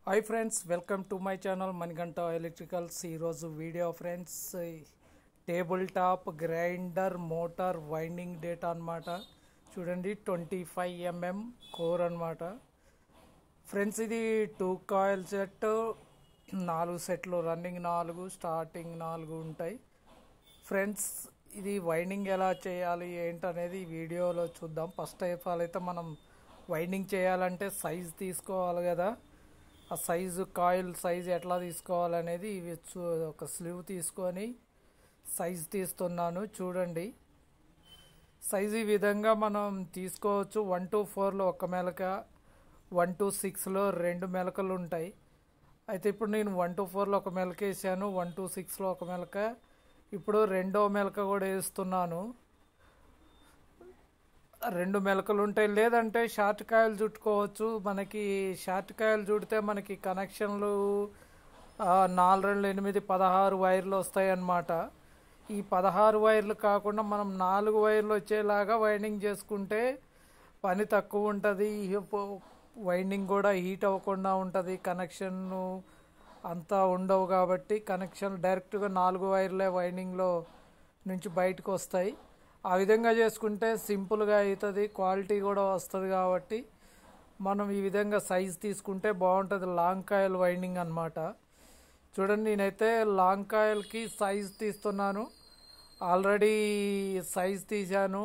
Hi friends, welcome to my channel Manikanta electricals. ఈరోజు video friends, table top grinder motor winding data అనమాట. చూడండి, 25mm core అనమాట friends. ఇది 2 coil set, 4 సెట్లు, running 4, starting 4 ఉంటాయి friends. ఇది వైండింగ్ ఎలా చేయాలి ఏంటనేది ఈ వీడియోలో చూద్దాం. ఫస్ట్ ఆఫ్ ఆల్ అయితే మనం వైండింగ్ చేయాలంటే సైజ్ తీసుకోవాలి కదా. ఆ సైజు, కాయిల్ సైజు ఎట్లా తీసుకోవాలనేది ఒక స్లీవ్ తీసుకొని సైజ్ తీస్తున్నాను. చూడండి, సైజు ఈ విధంగా మనం తీసుకోవచ్చు. 1 to 4లో ఒక మెలక, 1 to 6లో 2 మెలకలు ఉంటాయి. అయితే ఇప్పుడు నేను 1 to 4లో ఒక మెలక వేసాను, 1 to 6లో ఒక మెలక. ఇప్పుడు రెండో మెలక కూడా వేస్తున్నాను. 2 మెలకలు ఉంటాయి. లేదంటే షార్ట్ కాయలు చుట్టుకోవచ్చు. మనకి షార్ట్ కాయలు చుడితే మనకి కనెక్షన్లు 4, 2, 8, 16 వైర్లు వస్తాయి అన్నమాట. ఈ 16 వైర్లు కాకుండా మనం 4 వైర్లు వచ్చేలాగా వైండింగ్ చేసుకుంటే పని తక్కువ ఉంటుంది. వైండింగ్ కూడా హీట్ అవ్వకుండా ఉంటుంది. కనెక్షన్ అంతా ఉండవు కాబట్టి కనెక్షన్ డైరెక్ట్గా 4 వైర్లే వైండింగ్లో నుంచి బయటకు వస్తాయి. ఆ విధంగా చేసుకుంటే సింపుల్గా అవుతుంది, క్వాలిటీ కూడా వస్తుంది. కాబట్టి మనం ఈ విధంగా సైజ్ తీసుకుంటే బాగుంటుంది. లాంగ్ కాయిల్ వైండింగ్ అన్నమాట. చూడండి, నేనైతే లాంగ్ కాయిల్కి సైజ్ తీస్తున్నాను. ఆల్రెడీ సైజ్ తీసాను.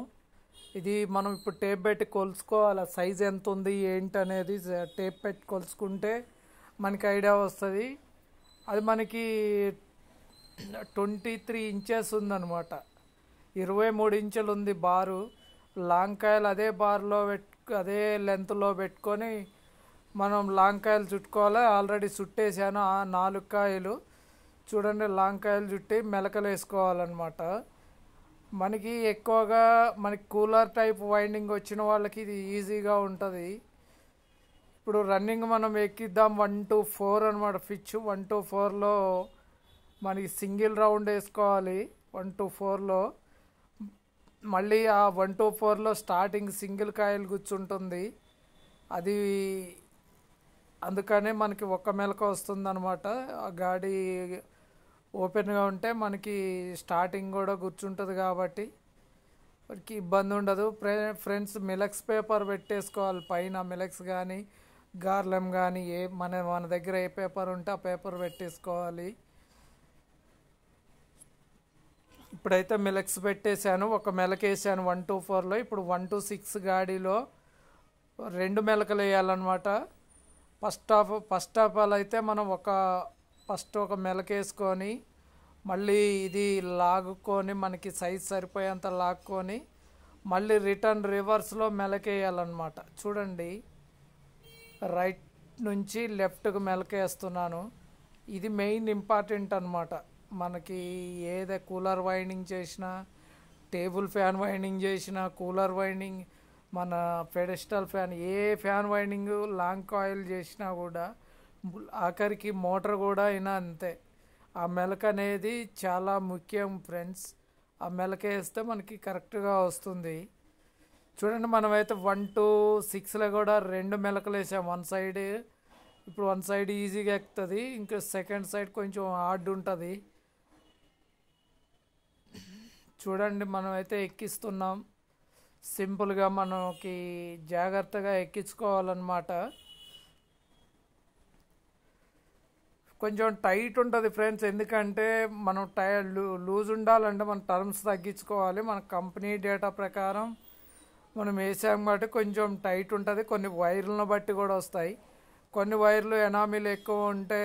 ఇది మనం ఇప్పుడు టేప్ పెట్టి కొలుసుకోవాలి. సైజ్ ఎంత ఉంది ఏంటి అనేది టేప్ పెట్టి కొలుసుకుంటే మనకి ఐడియా వస్తుంది. అది మనకి 23 ఇంచెస్ ఉందన్నమాట. 23 ఇంచులు ఉంది బారు. లాంగ్ కాయలు అదే బార్లో అదే లెంత్లో పెట్టుకొని మనం లాంగ్ కాయలు చుట్టుకోవాలి. ఆల్రెడీ చుట్టేసాను ఆ 4 కాయలు. చూడండి, లాంగ్ కాయలు చుట్టి మెలకలు వేసుకోవాలన్నమాట. మనకి ఎక్కువగా కూలర్ టైప్ వైండింగ్ వచ్చిన వాళ్ళకి ఇది ఈజీగా ఉంటుంది. ఇప్పుడు రన్నింగ్ మనం ఎక్కిద్దాం. 1 to 4 అనమాట పిచ్. 1 to 4లో మనకి సింగిల్ రౌండ్ వేసుకోవాలి. 1 to 4లో మళ్ళీ ఆ 1 to 4లో స్టార్టింగ్ సింగిల్ కాయిల్ కూర్చుంటుంది. అది అందుకనే మనకి ఒక్క మెలక వస్తుంది అనమాట. ఆ గాడి ఓపెన్గా ఉంటే మనకి స్టార్టింగ్ కూడా కూర్చుంటుంది కాబట్టి మనకి ఇబ్బంది ఉండదు ఫ్రెండ్స్. మిలక్స్ పేపర్ పెట్టేసుకోవాలి పైన. మిలక్స్ కానీ గార్లెమ్ కానీ మన దగ్గర ఏ పేపర్ ఉంటే ఆ పేపర్ పెట్టేసుకోవాలి. ఇప్పుడైతే మిలక్స్ పెట్టేశాను. ఒక మెలక వేసాను 1 to 4లో. ఇప్పుడు 1 to 6 గాడిలో 2 మెలకలు వేయాలన్నమాట. ఫస్ట్ ఆఫ్ ఆల్ అయితే మనం ఫస్ట్ ఒక మెలక వేసుకొని మళ్ళీ ఇది లాగుకొని మనకి సైజ్ సరిపోయేంత లాక్కొని మళ్ళీ రివర్స్లో మెలక వేయాలన్నమాట. చూడండి, రైట్ నుంచి లెఫ్ట్కి మెలక వేస్తున్నాను. ఇది మెయిన్ ఇంపార్టెంట్ అన్నమాట. మనకి ఏదే కూలర్ వైండింగ్ చేసినా, టేబుల్ ఫ్యాన్ వైండింగ్ చేసినా, కూలర్ వైండింగ్, మన పెడెస్టల్ ఫ్యాన్, ఏ ఫ్యాన్ వైండింగ్ లాంగ్ కాయిల్ చేసినా కూడా ఆఖరికి మోటార్ కూడా అయినా అంతే. ఆ మెలక అనేది చాలా ముఖ్యం ఫ్రెండ్స్. ఆ మెలక వేస్తే మనకి కరెక్ట్గా వస్తుంది. చూడండి, మనమైతే 1 to 6లో కూడా 2 మెలకలు వేసాం. One side. ఇప్పుడు వన్ సైడ్ ఈజీగా ఎక్కుతుంది, ఇంకా సెకండ్ సైడ్ కొంచెం హార్డ్ ఉంటుంది. చూడండి, మనమైతే ఎక్కిస్తున్నాం. సింపుల్గా మనకి జాగ్రత్తగా ఎక్కించుకోవాలన్నమాట. కొంచెం టైట్ ఉంటుంది ఫ్రెండ్స్. ఎందుకంటే మనం లూజ్ ఉండాలంటే మన టర్మ్స్ తగ్గించుకోవాలి. మన కంపెనీ డేటా ప్రకారం మనం వేసాం కాబట్టి కొంచెం టైట్ ఉంటుంది. కొన్ని వైర్లను బట్టి కూడా వస్తాయి. కొన్ని వైర్లు ఎనామిల్ ఎక్కువ ఉంటే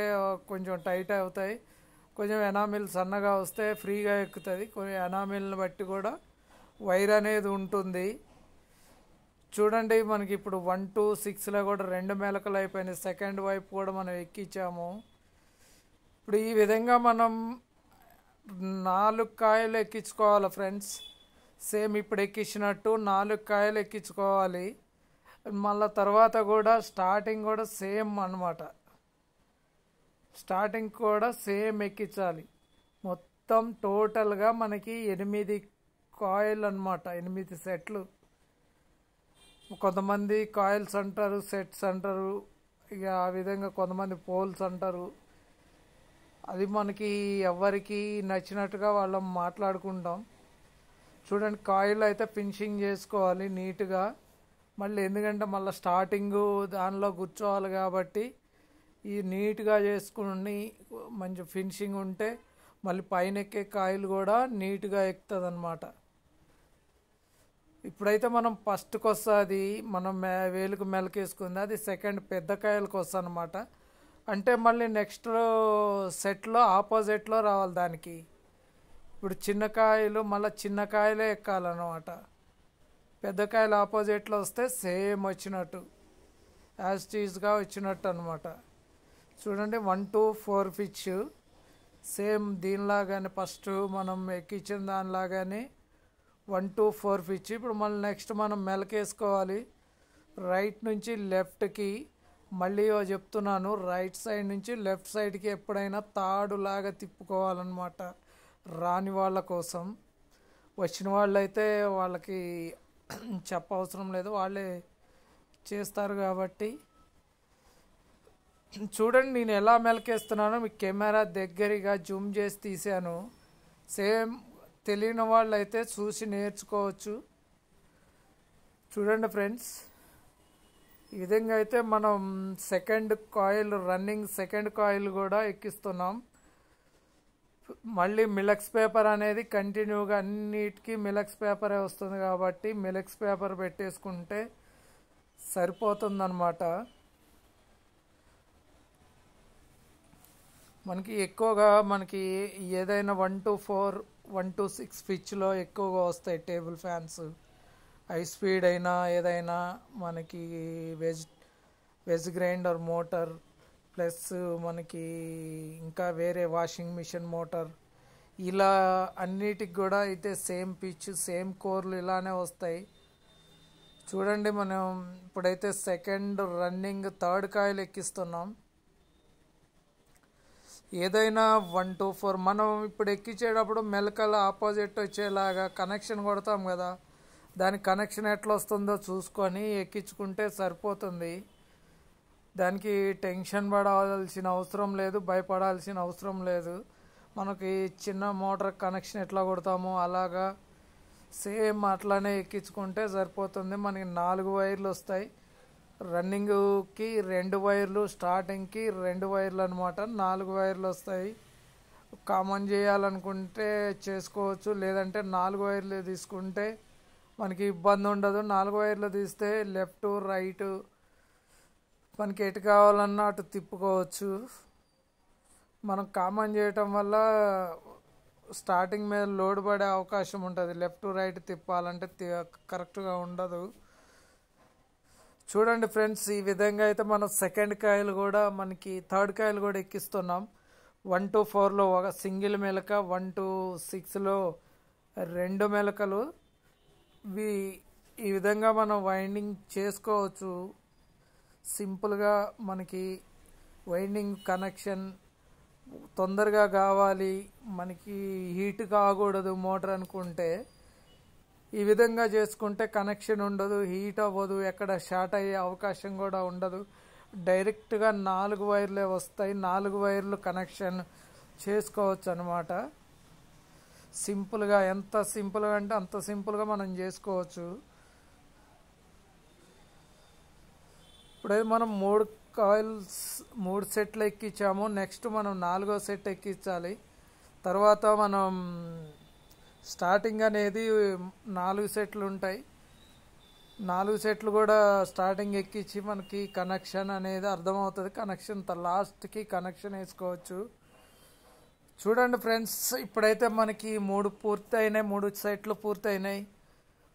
కొంచెం టైట్ అవుతాయి. కొంచెం ఎనామిల్ సన్నగా వస్తే ఫ్రీగా ఎక్కుతుంది. కొన్ని ఎనామిల్ని బట్టి కూడా వైర్ అనేది ఉంటుంది. చూడండి, మనకి ఇప్పుడు 1 to 6లో కూడా 2 మెలకలు అయిపోయినాయి. సెకండ్ వైపు కూడా మనం ఎక్కించాము. ఇప్పుడు ఈ విధంగా మనం 4 కాయలు ఎక్కించుకోవాలి ఫ్రెండ్స్. సేమ్ ఇప్పుడు ఎక్కించినట్టు 4 కాయలు ఎక్కించుకోవాలి. మళ్ళీ తర్వాత కూడా స్టార్టింగ్ కూడా సేమ్ అన్నమాట. స్టార్టింగ్ కూడా సేమ్ ఎక్కించాలి. మొత్తం టోటల్గా మనకి 8 కాయిల్ అన్నమాట. 8 సెట్లు. కొంతమంది కాయిల్స్ అంటారు, సెట్స్ అంటారు. ఇక ఆ విధంగా కొంతమంది పోల్స్ అంటారు. అది మనకి ఎవరికి నచ్చినట్టుగా వాళ్ళం మాట్లాడుకుంటాం. చూడండి, కాయిల్ అయితే ఫినిషింగ్ చేసుకోవాలి నీట్గా. మళ్ళీ ఎందుకంటే మళ్ళీ స్టార్టింగు దానిలో కూర్చోవాలి కాబట్టి ఈ నీట్గా చేసుకుని మంచి ఫినిషింగ్ ఉంటే మళ్ళీ పైన ఎక్కే కాయిల్ కూడా నీట్గా ఎక్కుతుంది అన్నమాట. ఇప్పుడైతే మనం ఫస్ట్కి వస్తుంది, మనం వేలుకు మెలకేసుకుంది, అది సెకండ్ పెద్ద కాయలకు వస్తుంది అనమాట. అంటే మళ్ళీ నెక్స్ట్ సెట్లో ఆపోజిట్లో రావాలి దానికి. ఇప్పుడు చిన్న కాయలు మళ్ళీ చిన్న కాయలే ఎక్కాలన్నమాట. పెద్ద కాయలు ఆపోజిట్లో వస్తే సేమ్ వచ్చినట్టు, యాజ్ టీజ్గా వచ్చినట్టు అనమాట. చూడండి, 1 to 4 పిచ్ సేమ్ దీనిలాగానే ఫస్ట్ మనం ఎక్కించిన దానిలాగానే 1 to 4 పిచ్. ఇప్పుడు మళ్ళీ నెక్స్ట్ మనం మెలకేసుకోవాలి. రైట్ నుంచి లెఫ్ట్కి మళ్ళీ చెప్తున్నాను, రైట్ సైడ్ నుంచి లెఫ్ట్ సైడ్కి ఎప్పుడైనా తాడులాగా తిప్పుకోవాలన్నమాట. రాని వాళ్ళ కోసం. వచ్చిన వాళ్ళైతే వాళ్ళకి చెప్పవసరం లేదు, వాళ్ళే చేస్తారు కాబట్టి. చూడండి, నేను ఎలా మెలకేస్తున్నానో మీకు కెమెరా దగ్గరగా జూమ్ చేసి తీసాను. సేమ్ తెలియని వాళ్ళు అయితే చూసి నేర్చుకోవచ్చు. చూడండి ఫ్రెండ్స్, ఈ విధంగా అయితే మనం సెకండ్ కాయిల్ కూడా ఎక్కిస్తున్నాం. మళ్ళీ మిలక్స్ పేపర్ అనేది కంటిన్యూగా అన్నిటికీ మిలక్స్ పేపరే వస్తుంది కాబట్టి మిలక్స్ పేపర్ పెట్టేసుకుంటే సరిపోతుందన్నమాట. మనకి ఎక్కువగా ఏదైనా 1 to 4, 1 to 6 పిచ్లో ఎక్కువగా వస్తాయి టేబుల్ ఫ్యాన్స్. హై స్పీడ్ అయినా ఏదైనా మనకి వెజ్ గ్రైండర్ మోటార్ ప్లస్ మనకి ఇంకా వేరే వాషింగ్ మిషన్ మోటార్, ఇలా అన్నిటికి కూడా అయితే సేమ్ పిచ్ సేమ్ కోర్లు ఇలానే వస్తాయి. చూడండి, మనం ఇప్పుడైతే సెకండ్ రన్నింగ్ థర్డ్ కాయిల్ ఎక్కిస్తున్నాం. ఏదైనా 1 to 4 మనం ఇప్పుడు ఎక్కించేటప్పుడు మెలకల ఆపోజిట్ వచ్చేలాగా కనెక్షన్ కొడతాం కదా, దాని కనెక్షన్ ఎట్లా వస్తుందో చూసుకొని ఎక్కించుకుంటే సరిపోతుంది. దానికి టెన్షన్ పడాల్సిన అవసరం లేదు, భయపడాల్సిన అవసరం లేదు. మనకి చిన్న మోటార్ కనెక్షన్ ఎట్లా కొడతామో అలాగా సేమ్ అట్లానే ఎక్కించుకుంటే సరిపోతుంది. మనకి 4 వైర్లు వస్తాయి. రన్నింగ్కి 2 వైర్లు, స్టార్టింగ్కి 2 వైర్లు అనమాట. 4 వైర్లు వస్తాయి. కామన్ చేయాలనుకుంటే చేసుకోవచ్చు, లేదంటే 4 వైర్లు తీసుకుంటే మనకి ఇబ్బంది ఉండదు. 4 వైర్లు తీస్తే లెఫ్ట్ రైట్ మనకి ఎటు కావాలన్నా అటు తిప్పుకోవచ్చు. మనం కామన్ చేయటం వల్ల స్టార్టింగ్ మీద లోడ్ పడే అవకాశం ఉంటుంది. లెఫ్ట్ రైట్ తిప్పాలంటే కరెక్ట్గా ఉండదు. చూడండి ఫ్రెండ్స్, ఈ విధంగా అయితే మనం సెకండ్ కాయిల్ కూడా మనకి థర్డ్ కాయిల్ కూడా ఎక్కిస్తున్నాం. 1 to 4లో ఒక సింగిల్ మెలక, 1 to 6లో 2 మెలకలు. ఈ విధంగా మనం వైండింగ్ చేసుకోవచ్చు. సింపుల్గా మనకి వైండింగ్ కనెక్షన్ తొందరగా కావాలి, మనకి హీట్ కాకూడదు మోటార్ అనుకుంటే ఈ విధంగా చేసుకుంటే కనెక్షన్ ఉండదు, హీట్ అవ్వదు, ఎక్కడ షార్ట్ అయ్యే అవకాశం కూడా ఉండదు. డైరెక్ట్గా 4 వైర్లే వస్తాయి. 4 వైర్లు కనెక్షన్ చేసుకోవచ్చు అనమాట. సింపుల్గా, ఎంత సింపుల్గా అంటే అంత సింపుల్గా మనం చేసుకోవచ్చు. ఇప్పుడైతే మనం 3 సెట్లు ఎక్కించాము. నెక్స్ట్ మనం 4వ సెట్ ఎక్కించాలి. తర్వాత మనం స్టార్టింగ్ అనేది 4 సెట్లు ఉంటాయి. 4 సెట్లు కూడా స్టార్టింగ్ ఎక్కించి మనకి కనెక్షన్ అనేది అర్థమవుతుంది. కనెక్షన్ లాస్ట్కి కనెక్షన్ వేసుకోవచ్చు. చూడండి ఫ్రెండ్స్, ఇప్పుడైతే మనకి 3 పూర్తయినాయి, 3 సెట్లు పూర్తయినాయి.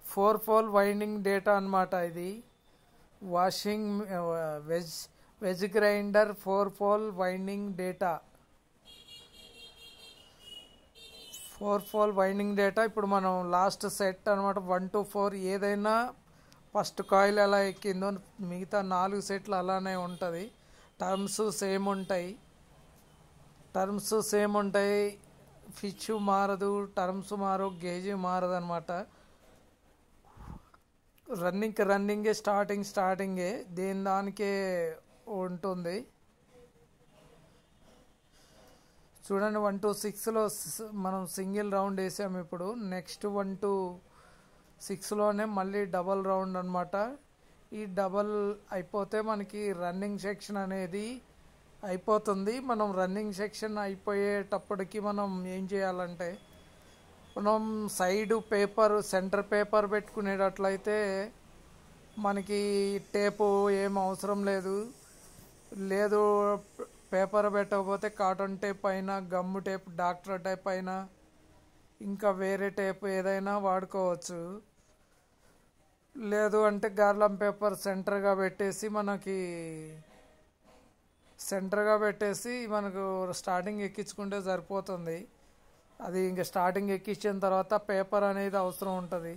4 పోల్ వైండింగ్ డేటా అనమాట ఇది. Washing wet grinder 4 pole winding data. 4 pole winding data. ఇప్పుడు మనం లాస్ట్ సెట్ అనమాట 1 to 4. ఏదైనా ఫస్ట్ కాయిల్ ఎలా ఎక్కిందో మిగతా 4 సెట్లు అలానే ఉంటుంది. టర్మ్స్ సేమ్ ఉంటాయి. పిచ్ మారదు, టర్మ్స్ మారు, గేజ్ మారదు అనమాట. రన్నింగే, స్టార్టింగే దానికే ఉంటుంది. చూడండి 1 to 6లో మనం సింగిల్ రౌండ్ వేసాము. ఇప్పుడు నెక్స్ట్ 1 to 6లోనే మళ్ళీ డబల్ రౌండ్ అనమాట. ఈ డబల్ అయిపోతే మనకి రన్నింగ్ సెక్షన్ అనేది అయిపోతుంది. మనం రన్నింగ్ సెక్షన్ అయిపోయేటప్పటికి మనం ఏం చేయాలంటే, మనం సైడ్ పేపర్ సెంటర్ పేపర్ పెట్టుకునేటట్లయితే మనకి టేపు ఏం అవసరం లేదు. పేపర్ పెట్టకపోతే కాటన్ టేప్ అయినా, గమ్ము టేప్, డాక్టర్ టేప్ అయినా, ఇంకా వేరే టేప్ ఏదైనా వాడుకోవచ్చు. లేదు అంటే గార్లం పేపర్ సెంటర్గా పెట్టేసి మనకు స్టార్టింగ్ ఎక్కించుకుంటే సరిపోతుంది. అది ఇంకా స్టార్టింగ్ ఎక్కించిన తర్వాత పేపర్ అనేది అవసరం ఉంటుంది.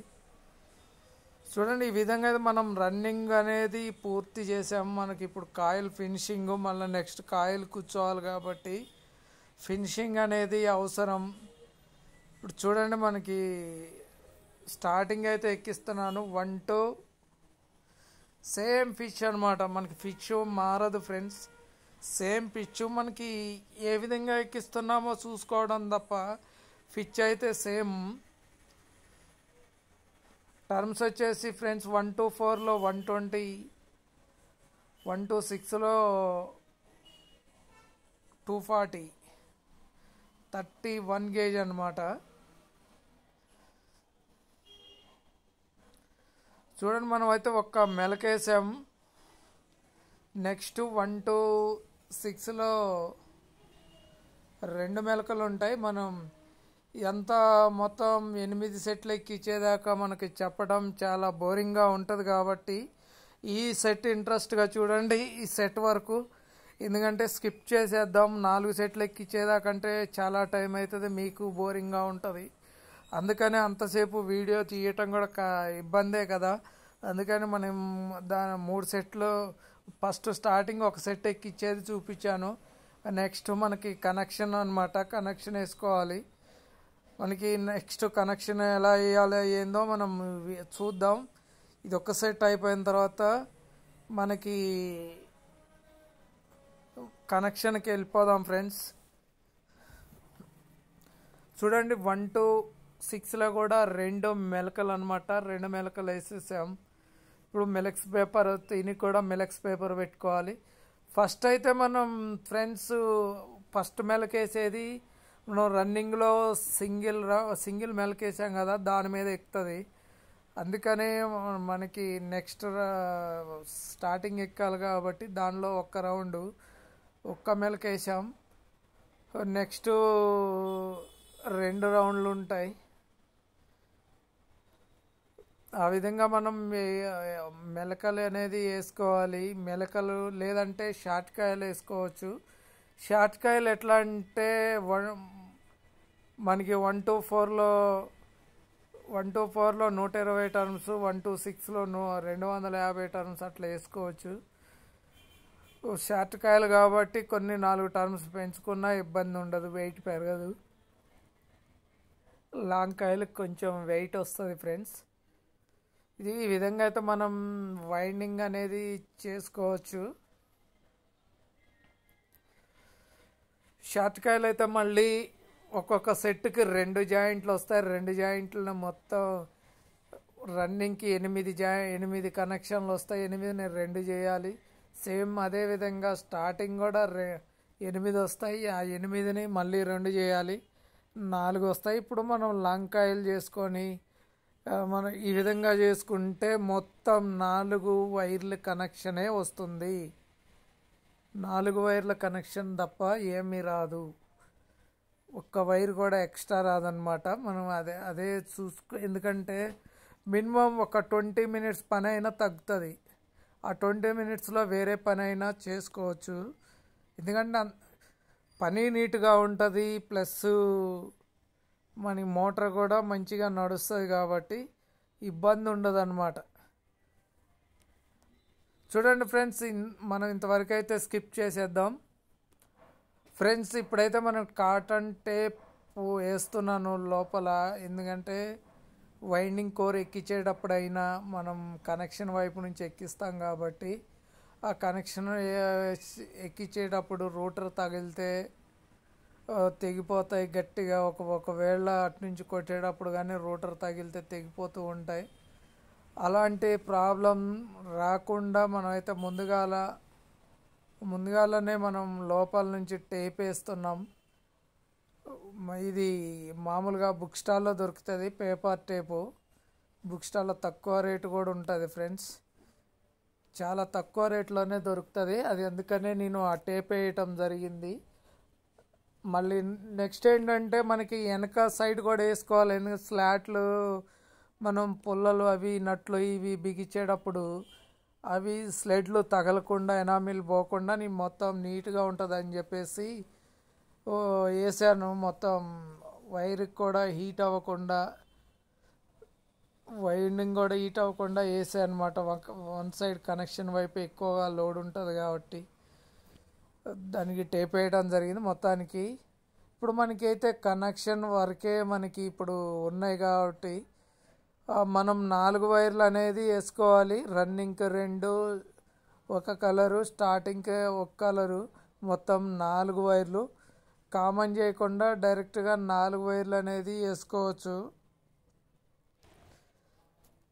చూడండి, ఈ విధంగా అయితే మనం రన్నింగ్ అనేది పూర్తి చేసాము. మనకి ఇప్పుడు కాయిల్ ఫినిషింగ్, మళ్ళీ నెక్స్ట్ కాయిల్ కూర్చోవాలి కాబట్టి ఫినిషింగ్ అనేది అవసరం. ఇప్పుడు చూడండి, మనకి స్టార్టింగ్ అయితే ఎక్కిస్తున్నాను. 1 to సేమ్ పిచ్ అనమాట. మనకి పిచ్ మారదు ఫ్రెండ్స్, సేమ్ పిచ్. మనకి ఏ విధంగా ఎక్కిస్తున్నామో చూసుకోవడం తప్ప పిచ్ అయితే సేమ్. టర్మ్స్ వచ్చేసి ఫ్రెండ్స్ 1 to 4లో 120, 1 to 6లో 240, 31 gauge అనమాట. చూడండి, మనం అయితే ఒక్క మెలకేసాం. నెక్స్ట్ 1 to 6లో 2 మెలకలు ఉంటాయి. మనం ఎంత మొత్తం 8 సెట్లు ఎక్కించేదాకా మనకి చెప్పడం చాలా బోరింగ్గా ఉంటుంది కాబట్టి ఈ సెట్ ఇంట్రెస్ట్గా చూడండి, ఈ సెట్ వరకు. ఎందుకంటే స్కిప్ చేసేద్దాం. 4 సెట్లు ఎక్కించేదాకంటే చాలా టైం అవుతుంది, మీకు బోరింగ్గా ఉంటుంది. అందుకనే అంతసేపు వీడియో తీయటం కూడా ఇబ్బందే కదా. అందుకని మనం 3 సెట్లు ఫస్ట్ స్టార్టింగ్ ఒక సెట్ ఎక్కిచ్చేది చూపించాను. నెక్స్ట్ మనకి కనెక్షన్ అనమాట, కనెక్షన్ వేసుకోవాలి. మనకి నెక్స్ట్ కనెక్షన్ ఎలా వేయాలో ఏందో మనం చూద్దాం. ఇది ఒక సెట్ అయిపోయిన తర్వాత మనకి కనెక్షన్కి వెళ్ళిపోదాం ఫ్రెండ్స్. చూడండి, 1 to 6లో కూడా 2 మెలకలు అనమాట. 2 మెలకలు వేసేసాం. ఇప్పుడు మిలక్స్ పేపర్, దీనికి కూడా మిలక్స్ పేపర్ పెట్టుకోవాలి. ఫస్ట్ అయితే మనం ఫ్రెండ్స్ ఫస్ట్ మెలకేసేది మనం రన్నింగ్లో సింగిల్ మెలకేసాం కదా, దాని మీద ఎక్కుతుంది. అందుకనే మనకి నెక్స్ట్ స్టార్టింగ్ ఎక్కాలి కాబట్టి దానిలో ఒక్క మెలకేసాం. నెక్స్ట్ 2 రౌండ్లు ఉంటాయి. ఆ విధంగా మనం మెలకలు అనేది వేసుకోవాలి. మెలకలు లేదంటే షార్ట్ కాయలు వేసుకోవచ్చు. షార్ట్ కాయలు ఎట్లా అంటే మనకి 1 to 4లో 120 టర్మ్స్, 1 to 6లో 250 టర్మ్స్ అట్లా వేసుకోవచ్చు. షార్ట్ కాయలు కాబట్టి కొన్ని 4 టర్మ్స్ పెంచుకున్నా ఇబ్బంది ఉండదు, వెయిట్ పెరగదు. లాంగ్ కాయలకు కొంచెం వెయిట్ వస్తుంది ఫ్రెండ్స్. ఈ విధంగా అయితే మనం వైండింగ్ అనేది చేసుకోవచ్చు. షార్ట్ కాయలు అయితే మళ్ళీ ఒక్కొక్క సెట్కి 2 జాయింట్లు వస్తాయి. 2 జాయింట్లను మొత్తం రన్నింగ్కి 8 కనెక్షన్లు వస్తాయి. 8ని 2 చేయాలి. సేమ్ అదేవిధంగా స్టార్టింగ్ కూడా 8 వస్తాయి. ఆ 8ని మళ్ళీ 2 చేయాలి, 4 వస్తాయి. ఇప్పుడు మనం లాంగ్ కాయలు చేసుకొని మనం ఈ విధంగా చేసుకుంటే మొత్తం 4 వైర్ల కనెక్షనే వస్తుంది. 4 వైర్ల కనెక్షన్ తప్ప ఏమీ రాదు. ఒక్క వైర్ కూడా ఎక్స్ట్రా రాదనమాట. మనం అదే ఎందుకంటే మినిమం ఒక 20 మినిట్స్ పని అయినా తగ్గుతుంది. ఆ 20 మినిట్స్లో వేరే పని అయినా చేసుకోవచ్చు. ఎందుకంటే పని నీట్గా ఉంటుంది, ప్లస్ మన మోటార్ కూడా మంచిగా నడుస్తుంది కాబట్టి ఇబ్బంది ఉండదు అన్నమాట. చూడండి ఫ్రెండ్స్, మనం ఇంతవరకు అయితే స్కిప్ చేసేద్దాం ఫ్రెండ్స్. ఇప్పుడైతే మనం కాటన్ టేప్ వేస్తున్నాను లోపల. ఎందుకంటే వైండింగ్ కోర్ ఎక్కించేటప్పుడైనా మనం కనెక్షన్ వైపు నుంచి ఎక్కిస్తాం కాబట్టి ఆ కనెక్షన్ ఎక్కించేటప్పుడు రూటర్ తగిలితే తెగిపోతాయి గట్టిగా. ఒకవేళ అటు నుంచి కొట్టేటప్పుడు కానీ రూటర్ తగిలితే తెగిపోతూ ఉంటాయి. అలాంటి ప్రాబ్లం రాకుండా మనమైతే ముందుగాలనే మనం లోపల నుంచి టేప్ వేస్తున్నాం. ఇది మామూలుగా బుక్ స్టాల్లో దొరుకుతుంది పేపర్ టేపు. బుక్ స్టాల్లో తక్కువ రేటు కూడా ఉంటుంది ఫ్రెండ్స్, చాలా తక్కువ రేట్లోనే దొరుకుతుంది. అది అందుకనే నేను ఆ టేప్ వేయటం జరిగింది. మళ్ళీ నెక్స్ట్ ఏంటంటే మనకి వెనక సైడ్ కూడా వేసుకోవాలి. ఎందుకంటే స్లాట్లు మనం పుల్లలు అవి నట్లు ఇవి బిగించేటప్పుడు అవి స్లెడ్లు తగలకుండా ఎనామిల్ పోకుండా నీ మొత్తం నీట్గా ఉంటుంది అని చెప్పేసి వేసాను. మొత్తం వైర్కి కూడా హీట్ అవ్వకుండా, వైండింగ్ కూడా హీట్ అవ్వకుండా వేసాను అనమాట. వన్ సైడ్ కనెక్షన్ వైపు ఎక్కువగా లోడ్ ఉంటుంది కాబట్టి దానికి టేప్ వేయడం జరిగింది మొత్తానికి. ఇప్పుడు మనకైతే కనెక్షన్ వరకే మనకి ఇప్పుడు ఉన్నాయి కాబట్టి మనం 4 వైర్లు అనేది వేసుకోవాలి. రన్నింగ్కి 2 ఒక కలరు, స్టార్టింగ్కి ఒక కలరు, మొత్తం 4 వైర్లు. కామన్ చేయకుండా డైరెక్ట్గా 4 వైర్లు అనేది వేసుకోవచ్చు.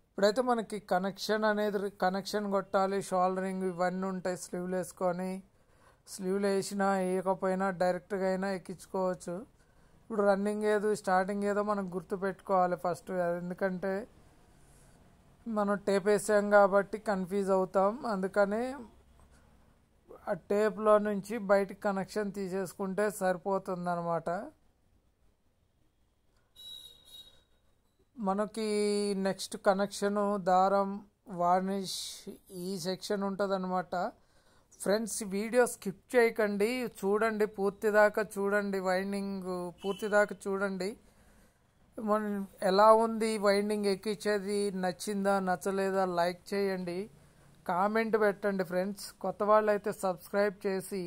ఇప్పుడైతే మనకి కనెక్షన్ కొట్టాలి, షోల్డరింగ్ ఇవన్నీ ఉంటాయి. స్లీవ్లు వేసుకొని స్లీవ్లు వేసినా వేయకపోయినా డైరెక్ట్గా అయినా ఎక్కించుకోవచ్చు. ఇప్పుడు రన్నింగ్ ఏదో స్టార్టింగ్ ఏదో మనం గుర్తుపెట్టుకోవాలి ఫస్ట్, ఎందుకంటే మనం టేప్ వేసాం కాబట్టి కన్ఫ్యూజ్ అవుతాం. అందుకని ఆ టేప్లో నుంచి బయటికి కనెక్షన్ తీసేసుకుంటే సరిపోతుంది అన్నమాట. మనకి నెక్స్ట్ కనెక్షను దారం, వార్నిష్ ఈ సెక్షన్ ఉంటుంది అన్నమాట. ఫ్రెండ్స్ వీడియో స్కిప్ చేయకండి, చూడండి పూర్తిదాకా చూడండి, వైండింగ్ పూర్తిదాకా చూడండి. మన ఎలా ఉంది వైండింగ్ ఎక్కించేది, నచ్చిందా నచ్చలేదా లైక్ చేయండి, కామెంట్ పెట్టండి ఫ్రెండ్స్. కొత్త వాళ్ళు అయితే సబ్స్క్రైబ్ చేసి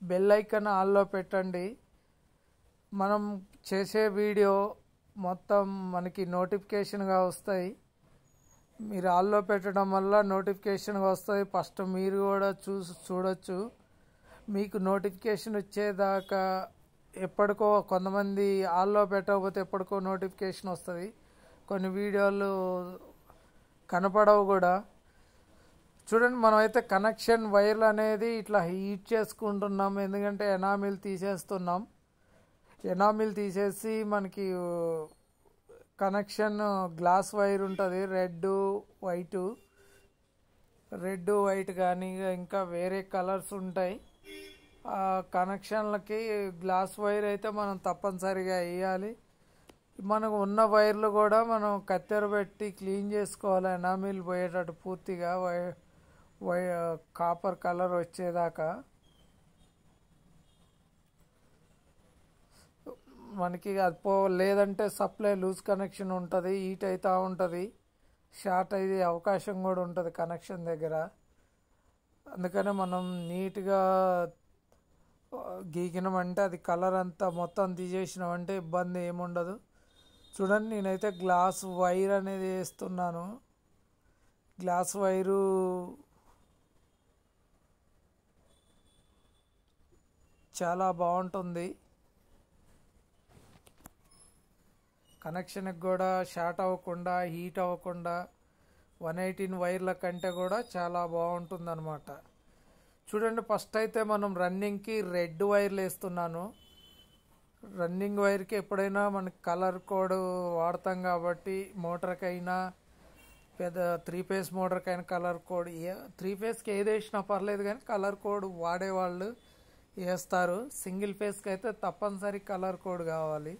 బెల్ ఐకాన్ ఆల్లో పెట్టండి. మనం చేసే వీడియో మొత్తం మనకి నోటిఫికేషన్గా వస్తాయి. మీరు ఆల్లో పెట్టడం వల్ల నోటిఫికేషన్గా వస్తుంది. ఫస్ట్ మీరు కూడా చూడొచ్చు. మీకు నోటిఫికేషన్ వచ్చేదాకా ఎప్పటికో, కొంతమంది ఆల్లో పెట్టకపోతే ఎప్పటికో నోటిఫికేషన్ వస్తుంది. కొన్ని వీడియోలు కనపడవు కూడా. చూడండి మనమైతే కనెక్షన్ వైర్లు అనేది ఇట్లా హీట్ చేసుకుంటున్నాం, ఎందుకంటే ఎనామిల్ తీసేస్తున్నాం. ఎనామిల్ తీసేసి మనకి కనెక్షన్ గ్లాస్ వైర్ ఉంటుంది, రెడ్ వైట్ కానీ ఇంకా వేరే కలర్స్ ఉంటాయి. ఆ కనెక్షన్లకి గ్లాస్ వైర్ అయితే మనం తప్పనిసరిగా వేయాలి. మనకు ఉన్న వైర్లు కూడా మనం కత్తెర పెట్టి క్లీన్ చేసుకోవాలి, ఎనామిల్ పోయేటట్టు పూర్తిగా కాపర్ కలర్ వచ్చేదాకా. మనకి అది లేదంటే సప్లై లూజ్ కనెక్షన్ ఉంటుంది, హీట్ అవుతూ ఉంటుంది, షార్ట్ అయ్యే అవకాశం కూడా ఉంటుంది కనెక్షన్ దగ్గర. అందుకనే మనం నీట్గా గీకినామంటే అది కలర్ అంతా మొత్తం తీసేసినామంటే ఇబ్బంది ఏముండదు. చూడండి నేనైతే గ్లాస్ వైర్ అనేది వేస్తున్నాను. గ్లాస్ వైరు చాలా బాగుంటుంది, కనెక్షన్కి కూడా షార్ట్ అవ్వకుండా హీట్ అవ్వకుండా 118 వైర్ల కంటే కూడా చాలా బాగుంటుంది అనమాట. చూడండి ఫస్ట్ అయితే మనం రన్నింగ్కి రెడ్ వైర్లు వేస్తున్నాను. రన్నింగ్ వైర్కి ఎప్పుడైనా మనకి కలర్ కోడ్ వాడతాం కాబట్టి, మోటార్కైనా పెద్ద 3 ఫేస్ మోటార్కైనా కలర్ కోడ్, 3 ఫేస్కి ఏది వేసినా పర్లేదు కానీ కలర్ కోడ్ వాడేవాళ్ళు వేస్తారు. సింగిల్ ఫేస్కి అయితే తప్పనిసరి కలర్ కోడ్ కావాలి.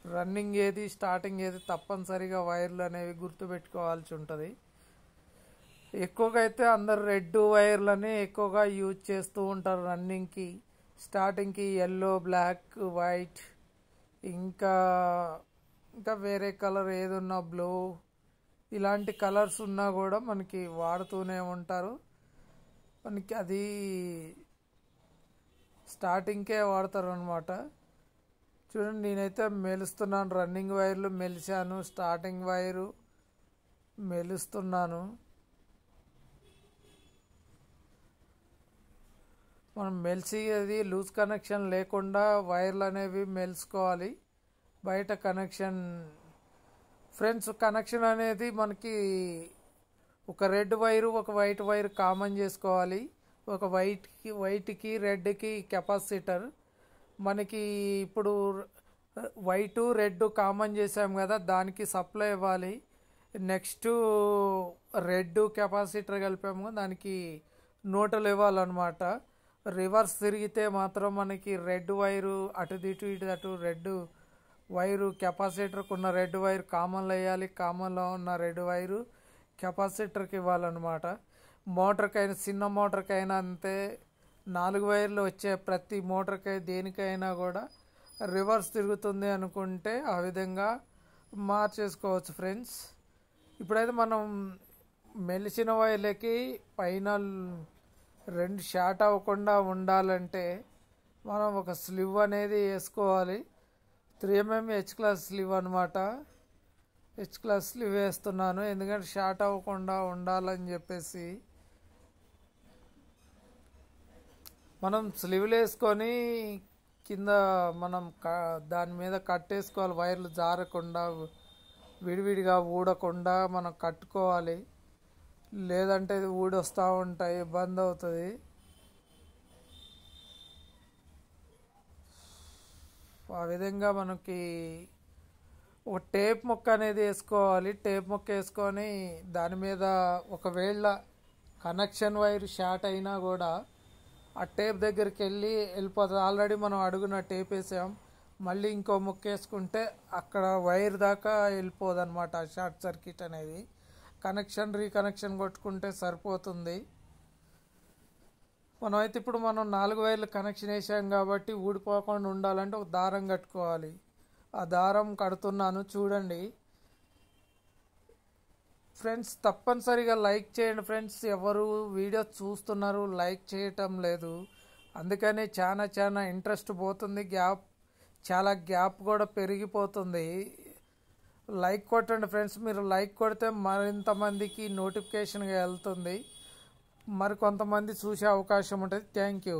రన్నింగ్ ఏది స్టార్టింగ్ ఏది తప్పనిసరిగా వైర్లు అనేవి గుర్తుపెట్టుకోవాల్సి ఉంటుంది. ఎక్కువగా అయితే అందరు రెడ్ వైర్లని ఎక్కువగా యూజ్ చేస్తూ ఉంటారు రన్నింగ్కి. స్టార్టింగ్కి ఎల్లో, బ్లాక్, వైట్ ఇంకా వేరే కలర్ ఏదున్నా బ్లూ ఇలాంటి కలర్స్ ఉన్నా కూడా మనకి వాడుతూనే ఉంటారు. మనకి అది స్టార్టింగ్కే వాడతారు అనమాట. చూడండి నేనైతే మెలుస్తున్నాను, రన్నింగ్ వైర్లు మెలిసాను, స్టార్టింగ్ వైరు మెలుస్తున్నాను. మనం మెలిసి అది లూజ్ కనెక్షన్ లేకుండా వైర్లు అనేవి మెలుసుకోవాలి. బయట కనెక్షన్ ఫ్రెండ్స్, కనెక్షన్ అనేది మనకి ఒక రెడ్ వైరు ఒక వైట్ వైర్ కామన్ చేసుకోవాలి. ఒక వైట్కి రెడ్కి కెపాసిటర్. మనకి ఇప్పుడు వైటు రెడ్ కామన్ చేసాం కదా, దానికి సప్లై ఇవ్వాలి. నెక్స్ట్ రెడ్ కెపాసిటర్ కలిపాము, దానికి నోటలు ఇవ్వాలన్నమాట. రివర్స్ తిరిగితే మాత్రం మనకి రెడ్ వైరు అటు ఇటు అటు రెడ్ వైరు కెపాసిటర్కి ఉన్న రెడ్ వైర్ కామన్లో వేయాలి. కామన్లో ఉన్న రెడ్ వైరు కెపాసిటర్కి ఇవ్వాలన్నమాట. మోటార్కైనా చిన్న మోటార్కైనా అంతే. 4 వైర్లు వచ్చే ప్రతి మోటార్కై దేనికైనా కూడా రివర్స్ తిరుగుతుంది అనుకుంటే ఆ విధంగా మార్చేసుకోవచ్చు ఫ్రెండ్స్. ఇప్పుడైతే మనం మెలిసిన వైర్లకి పైన 2 షార్ట్ అవ్వకుండా ఉండాలంటే మనం ఒక స్లివ్ అనేది వేసుకోవాలి. 3mm హెచ్ క్లాస్ స్లివ్ అనమాట. హెచ్ క్లాస్ స్లివ్ వేస్తున్నాను ఎందుకంటే షార్ట్ అవ్వకుండా ఉండాలని చెప్పేసి. మనం స్లివ్లు వేసుకొని కింద మనం దాని మీద కట్టేసుకోవాలి. వైర్లు జారకుండా విడివిడిగా ఊడకుండా మనం కట్టుకోవాలి. లేదంటే ఇది ఊడొస్తూ ఉంటాయి, ఇబ్బంది అవుతుంది. ఆ విధంగా మనకి ఒక టేప్ ముక్క అనేది వేసుకోవాలి. టేప్ ముక్క వేసుకొని దాని మీద ఒకవేళ కనెక్షన్ వైర్ షార్ట్ అయినా కూడా ఆ టేప్ దగ్గరికి వెళ్ళిపోతుంది. ఆల్రెడీ మనం అడుగున టేప్ వేసాం, మళ్ళీ ఇంకో ముక్క వేసుకుంటే అక్కడ వైర్ దాకా వెళ్ళిపోదు అనమాట షార్ట్ సర్క్యూట్ అనేది. కనెక్షన్ రీకనెక్షన్ కొట్టుకుంటే సరిపోతుంది. మనమైతే ఇప్పుడు మనం 4 వైర్లు కనెక్షన్ వేసాం కాబట్టి ఊడిపోకుండా ఉండాలంటే ఒక దారం కట్టుకోవాలి. ఆ దారం కడుతున్నాను చూడండి ఫ్రెండ్స్. తప్పనిసరిగా లైక్ చేయండి ఫ్రెండ్స్. ఎవరు వీడియో చూస్తున్నారు లైక్ చేయటం లేదు, అందుకని చాలా ఇంట్రెస్ట్ పోతుంది. చాలా గ్యాప్ కూడా పెరిగిపోతుంది. లైక్ కొట్టండి ఫ్రెండ్స్. మీరు లైక్ కొడితే మరింతమందికి నోటిఫికేషన్గా వెళ్తుంది, మరి కొంతమంది చూసే అవకాశం ఉంటుంది. Thank you.